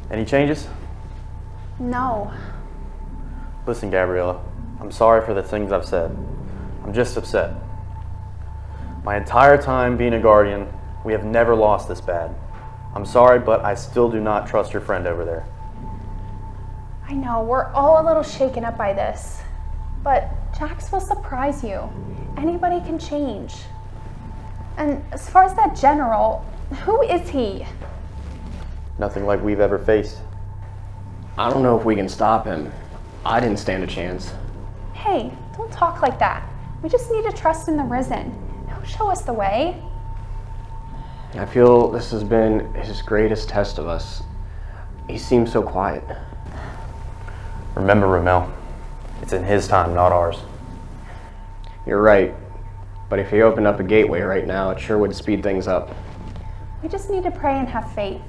Any changes? No. Listen, Gabriella, I'm sorry for the things I've said. I'm just upset. My entire time being a guardian, we have never lost this bad. I'm sorry, but I still do not trust your friend over there. I know, we're all a little shaken up by this. But Jax will surprise you. Anybody can change. And as far as that general, who is he? Nothing like we've ever faced. I don't know if we can stop him. I didn't stand a chance. Hey, don't talk like that. We just need to trust in the Risen. He'll show us the way. I feel this has been his greatest test of us. He seems so quiet. Remember, Ramel, it's in his time, not ours. You're right. But if he opened up a gateway right now, it sure would speed things up. We just need to pray and have faith.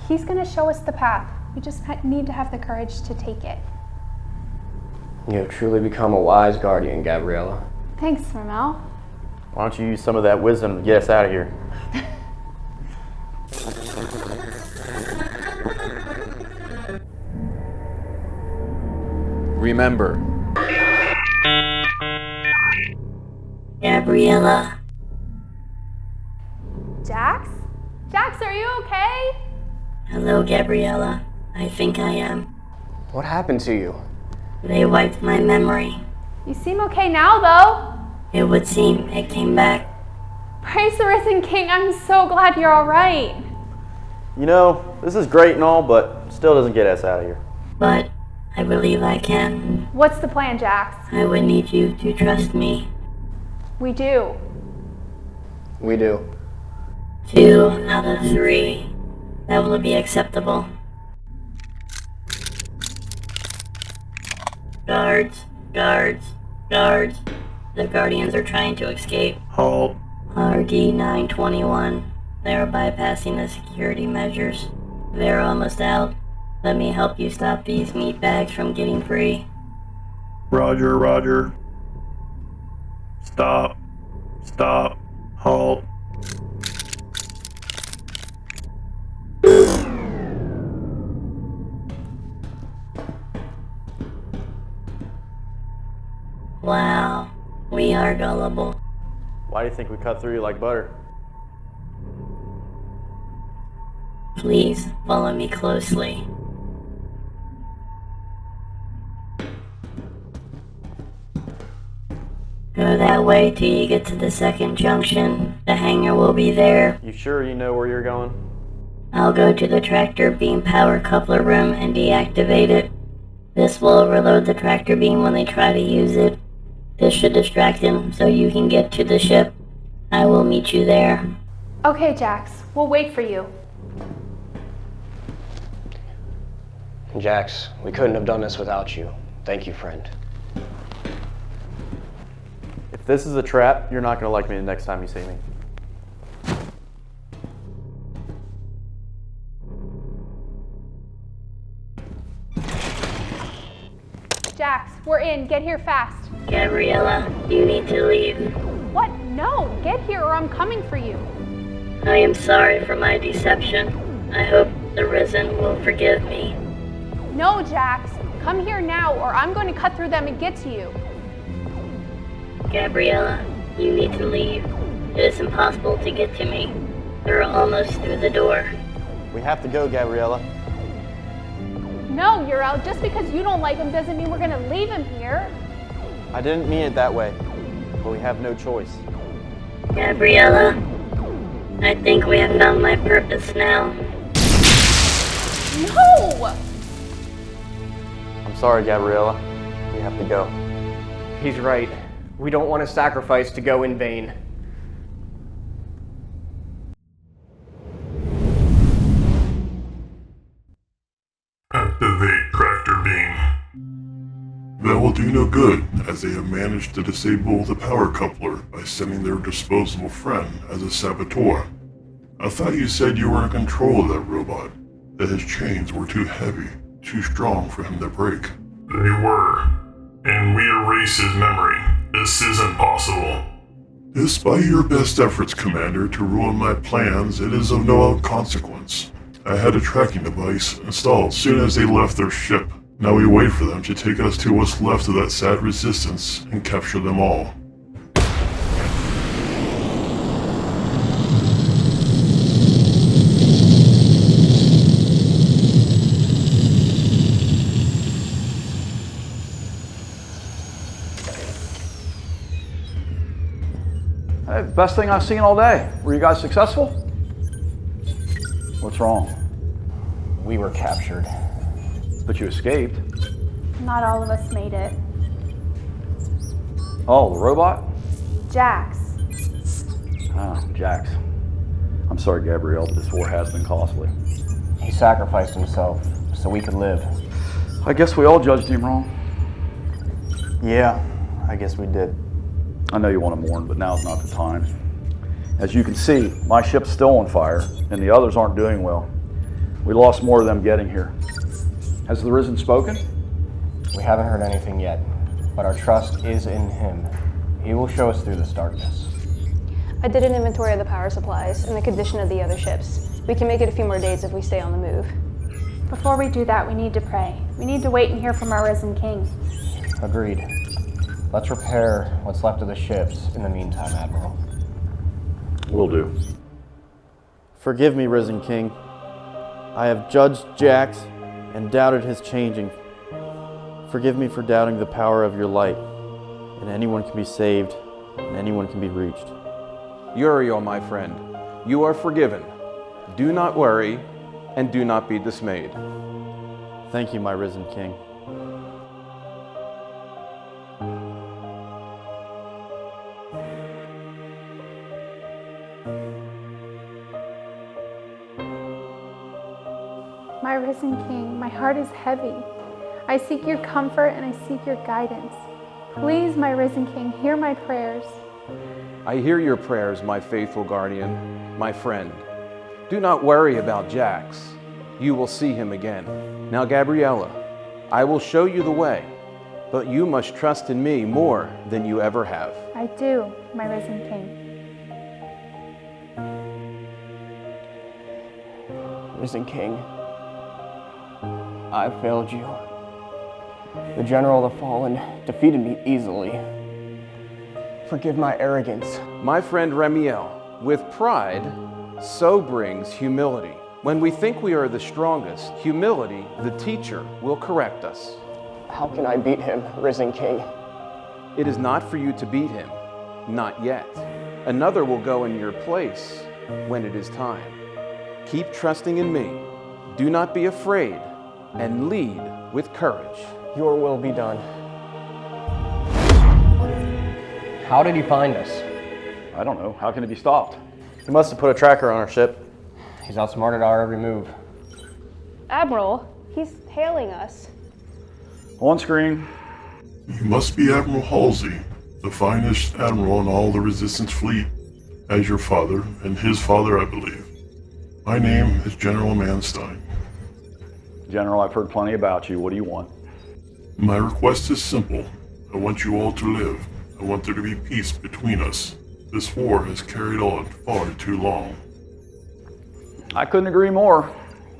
He's going to show us the path. We just need to have the courage to take it. You have truly become a wise guardian, Gabriella. Thanks, Ramel. Why don't you use some of that wisdom to get us out of here? Remember, Gabriella. Jax? Jax, are you okay? Hello, Gabriella. I think I am. What happened to you? They wiped my memory. You seem okay now, though. It would seem it came back. Praise the Risen King. I'm so glad you're all right. You know, this is great and all, but still doesn't get us out of here. But I believe I can. What's the plan, Jax? I would need you to trust me. We do. We do. 2 out of 3. That will be acceptable. Guards, guards, guards. The Guardians are trying to escape. Halt. RD-921. They are bypassing the security measures. They're almost out. Let me help you stop these meatbags from getting free. Roger, roger. Stop. Stop. Halt. Wow, we are gullible. Why do you think we cut through you like butter? Please follow me closely. Go that way till you get to the second junction. The hangar will be there. You sure you know where you're going? I'll go to the tractor beam power coupler room and deactivate it. This will overload the tractor beam when they try to use it. This should distract them so you can get to the ship. I will meet you there. Okay, Jax. We'll wait for you. Jax, we couldn't have done this without you. Thank you, friend. If this is a trap, you're not going to like me the next time you see me. Jax, we're in. Get here fast. Gabriella, you need to leave. What? No. Get here or I'm coming for you. I am sorry for my deception. I hope the Risen will forgive me. No, Jax. Come here now or I'm going to cut through them and get to you. Gabriella, you need to leave. It is impossible to get to me. They're almost through the door. We have to go, Gabriella. No, Uriel. Just because you don't like him doesn't mean we're going to leave him here. I didn't mean it that way, but we have no choice. Gabriella, I think we have found my purpose now. No! I'm sorry, Gabriella. We have to go. He's right. We don't want to sacrifice to go in vain. Activate tractor beam. That will do no good, as they have managed to disable the power coupler by sending their disposable friend as a saboteur. I thought you said you were in control of that robot, that his chains were too heavy, too strong for him to break. They were, and we erase his memory. This isn't possible. Despite your best efforts, Commander, to ruin my plans, it is of no consequence. I had a tracking device installed soon as they left their ship. Now we wait for them to take us to what's left of that sad resistance and capture them all. Hey, best thing I've seen all day. Were you guys successful? What's wrong? We were captured. But you escaped. Not all of us made it. Oh, the robot? Jax, Ah, Jax. I'm sorry, Gabrielle, but this war has been costly. He sacrificed himself so we could live. I guess we all judged him wrong. Yeah, I guess we did. I know you want to mourn, but now's not the time. As you can see, my ship's still on fire, and the others aren't doing well. We lost more of them getting here. Has the Risen spoken? We haven't heard anything yet, but our trust is in him. He will show us through this darkness. I did an inventory of the power supplies and the condition of the other ships. We can make it a few more days if we stay on the move. before we do that, we need to pray. We need to wait and hear from our risen king. Agreed. Let's repair what's left of the ships in the meantime, Admiral. Will do. Forgive me, risen king. I have judged Jax and doubted his changing. Forgive me for doubting the power of your light, and anyone can be saved, and anyone can be reached. Uriel, my friend, you are forgiven. Do not worry, and do not be dismayed. Thank you, my risen king. My risen king, my heart is heavy. I seek your comfort and I seek your guidance. Please, my risen king, hear my prayers. I hear your prayers, my faithful guardian, my friend. Do not worry about Jax. You will see him again. Now, Gabriella, I will show you the way, but you must trust in me more than you ever have. I do, my risen king. Risen King, I failed you. The General of the Fallen defeated me easily. Forgive my arrogance. My friend Remiel, with pride, so brings humility. When we think we are the strongest, humility, the teacher, will correct us. How can I beat him, Risen King? It is not for you to beat him, not yet. Another will go in your place when it is time. Keep trusting in me. Do not be afraid, and lead with courage. Your will be done. How did he find us? I don't know. How can it be stopped? He must have put a tracker on our ship. He's outsmarted our every move. Admiral, he's hailing us. On screen. You must be Admiral Halsey, the finest admiral in all the Resistance fleet, as your father and his father, I believe. My name is General Manstein. General, I've heard plenty about you. What do you want? My request is simple. I want you all to live. I want there to be peace between us. This war has carried on far too long. I couldn't agree more,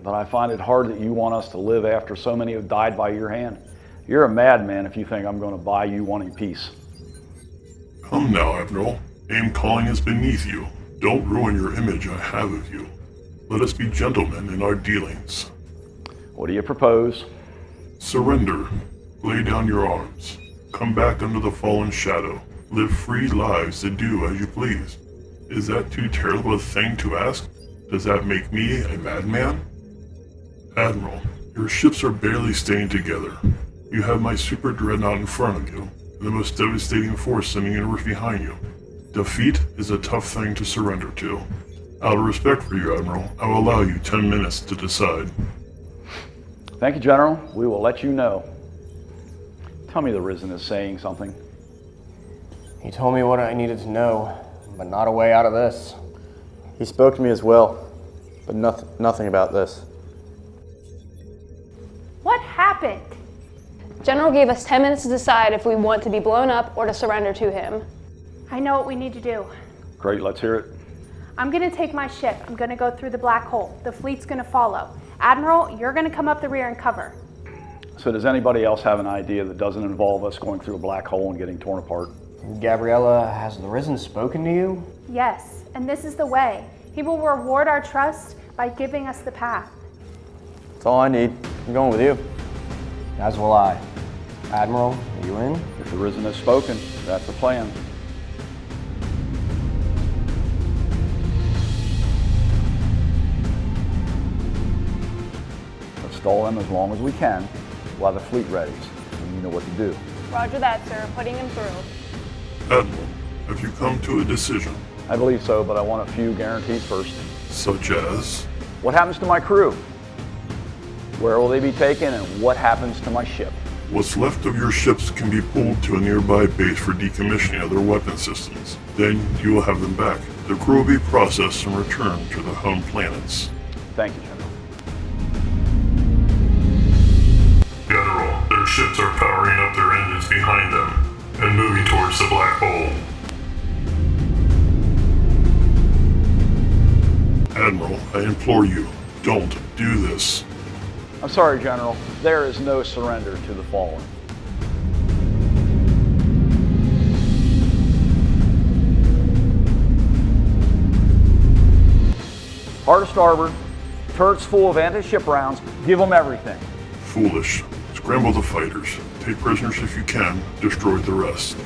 but I find it hard that you want us to live after so many have died by your hand. You're a madman if you think I'm going to buy you wanting peace. Come now, Admiral. Name calling is beneath you. Don't ruin your image I have of you. Let us be gentlemen in our dealings. What do you propose? Surrender. Lay down your arms. Come back under the fallen shadow. Live free lives to do as you please. Is that too terrible a thing to ask? Does that make me a madman? Admiral, your ships are barely staying together. You have my super dreadnought in front of you, and the most devastating force sending in behind you. Defeat is a tough thing to surrender to. Out of respect for you, Admiral, I will allow you 10 minutes to decide. Thank you, General. We will let you know. Tell me the Risen is saying something. He told me what I needed to know, but not a way out of this. He spoke to me as well, but nothing about this. What happened? General gave us 10 minutes to decide if we want to be blown up or to surrender to him. I know what we need to do. Great, let's hear it. I'm gonna take my ship. I'm gonna go through the black hole. The fleet's gonna follow. Admiral, you're gonna come up the rear and cover. So does anybody else have an idea that doesn't involve us going through a black hole and getting torn apart? Gabriella, has the Risen spoken to you? Yes, and this is the way. He will reward our trust by giving us the path. That's all I need. I'm going with you. As will I. Admiral, are you in? If the Risen has spoken, that's the plan. Let's stall them as long as we can while the fleet readies, and you know what to do. Roger that, sir. Putting him through. Admiral, have you come to a decision? I believe so, but I want a few guarantees first. Such as? What happens to my crew? Where will they be taken, and what happens to my ship? What's left of your ships can be pulled to a nearby base for decommissioning of their weapon systems. Then you will have them back. The crew will be processed and returned to their home planets. Thank you, General. General, their ships are powering up their engines behind them and moving towards the black hole. Admiral, I implore you, don't do this. I'm sorry, General. There is no surrender to the fallen. Hard to starboard, turrets full of anti-ship rounds, give them everything. Foolish. Scramble the fighters. Take prisoners if you can, destroy the rest.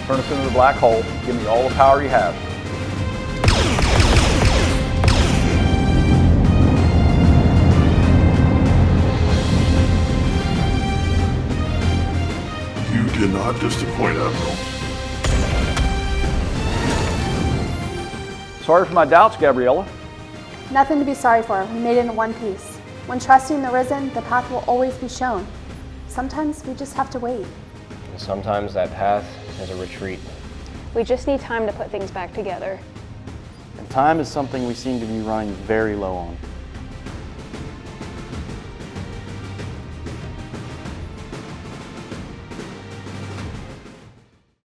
Turn us into the black hole. Give me all the power you have. You did not disappoint, Admiral. Sorry for my doubts, Gabriella. Nothing to be sorry for. We made it in one piece. When trusting the Risen, the path will always be shown. Sometimes we just have to wait. And sometimes that path is a retreat. We just need time to put things back together. And time is something we seem to be running very low on.